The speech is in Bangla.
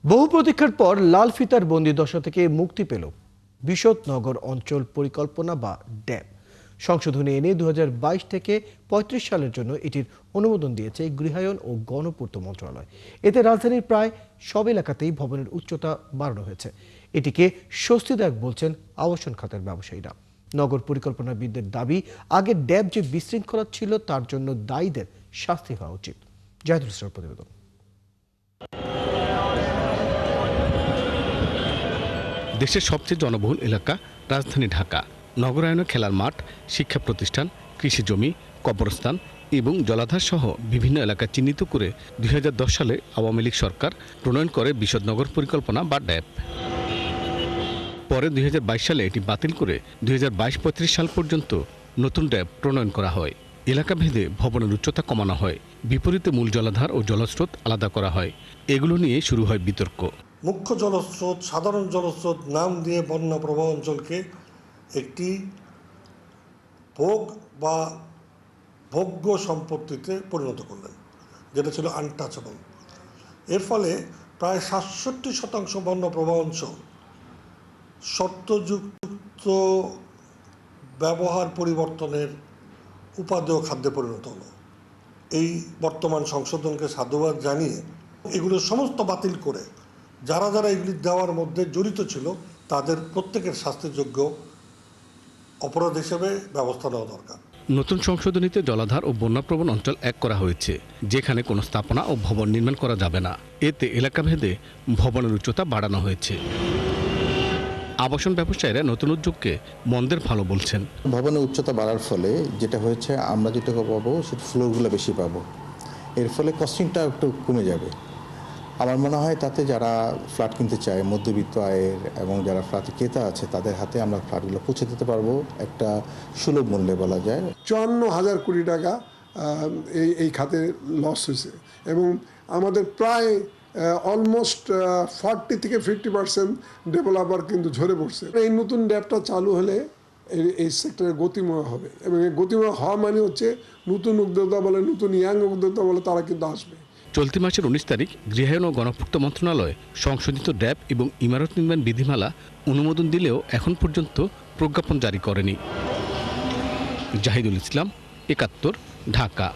বহু প্রতীক্ষার পর লাল ফিতার বন্দিদশা থেকে মুক্তি পেল বিশদনগর অঞ্চল পরিকল্পনা বা ড্যাব। সংশোধনী এনে 2022 থেকে 35 সালের জন্য এটির অনুমোদন দিয়েছে গৃহায়ন ও গণপূর্ত মন্ত্রণালয়। এতে রাজধানীর প্রায় সব এলাকাতেই ভবনের উচ্চতা বাড়ানো হয়েছে। এটিকে স্বস্তিদায়ক বলছেন আবাসন খাতের ব্যবসায়ীরা। নগর পরিকল্পনাবিদদের দাবি, আগে ড্যাব যে বিশৃঙ্খলা ছিল তার জন্য দায়ীদের শাস্তি হওয়া উচিত। জাহিদুল ইসলামের প্রতিবেদন। দেশের সবচেয়ে জনবহুল এলাকা রাজধানী ঢাকা। নগরায়নে খেলার মাঠ, শিক্ষা প্রতিষ্ঠান, কৃষি জমি, কবরস্থান এবং জলাধার সহ বিভিন্ন এলাকা চিহ্নিত করে 2010 সালে আওয়ামী লীগ সরকার প্রণয়ন করে বিশদনগর পরিকল্পনা বা ড্যাব। পরে 2022 সালে এটি বাতিল করে 2022-35 সাল পর্যন্ত নতুন ড্যাব প্রণয়ন করা হয়। এলাকা ভেদে ভবনের উচ্চতা কমানো হয়, বিপরীতে মূল জলাধার ও জলস্রোত আলাদা করা হয়। এগুলো নিয়ে শুরু হয় বিতর্ক। মুখ্য জলস্রোত, সাধারণ জলস্রোত নাম দিয়ে বন্যা প্রবাহ অঞ্চলকে একটি ভোগ বা ভোগ্য সম্পত্তিতে পরিণত করলেন, যেটা ছিল আনটাচেবল। এর ফলে প্রায় 67% বন্যা প্রবাহ অঞ্চল শর্তযুক্ত ব্যবহার পরিবর্তনের উপাদেয় খাদ্যে পরিণত হলো। এই বর্তমান সংশোধনকে সাধুবাদ জানিয়ে এগুলো সমস্ত বাতিল করে যারা যারা এগুলি দেওয়ার মধ্যে জড়িত ছিল তাদের প্রত্যেকের শাস্তিযোগ্য অপরাধ হিসেবে ব্যবস্থা নেওয়া দরকার। নতুন সংশোধনীতে জলাধার ও বন্যাপ্রবণ অঞ্চল এক করা হয়েছে, যেখানে কোনো স্থাপনা ও ভবন নির্মাণ করা যাবে না। এতে এলাকাভেদে ভবনের উচ্চতা বাড়ানো হয়েছে। আবাসন ব্যবসায়ীরা নতুন উদ্যোগকে মন্দের ভালো বলছেন। ভবনের উচ্চতা বাড়ার ফলে যেটা হয়েছে, আমরা যেটা পাবো সেটা ফ্লোরগুলো বেশি পাবো। এর ফলে কস্টিংটা একটু কমে যাবে। আমার মনে হয় তাতে যারা ফ্ল্যাট কিনতে চায়, মধ্যবিত্ত আয়ের এবং যারা ফ্ল্যাট ক্রেতা আছে, তাদের হাতে আমরা ফ্ল্যাটগুলো পৌঁছে দিতে পারবো একটা সুলভ মূল্যে বলা যায়। 54,000 কোটি টাকা এই খাতে লস হয়েছে এবং আমাদের প্রায় অলমোস্ট 40 থেকে 50% ডেভেলপার কিন্তু ঝরে পড়ছে। এই নতুন ড্যাবটা চালু হলে এই সেক্টরে গতিময় হবে এবং এই গতিময় হওয়া মানে হচ্ছে নতুন উদ্যোক্তা বলে, নতুন ইয়াং উদ্যোক্তা বলে, তারা কিন্তু আসবে। চলতি মাসের 19 তারিখ গৃহায়ন ও গণপূর্ত মন্ত্রণালয় সংশোধিত ড্যাব এবং ইমারত নির্মাণ বিধিমালা অনুমোদন দিলেও এখন পর্যন্ত প্রজ্ঞাপন জারি করেনি। জাহিদুল ইসলাম, 71, ঢাকা।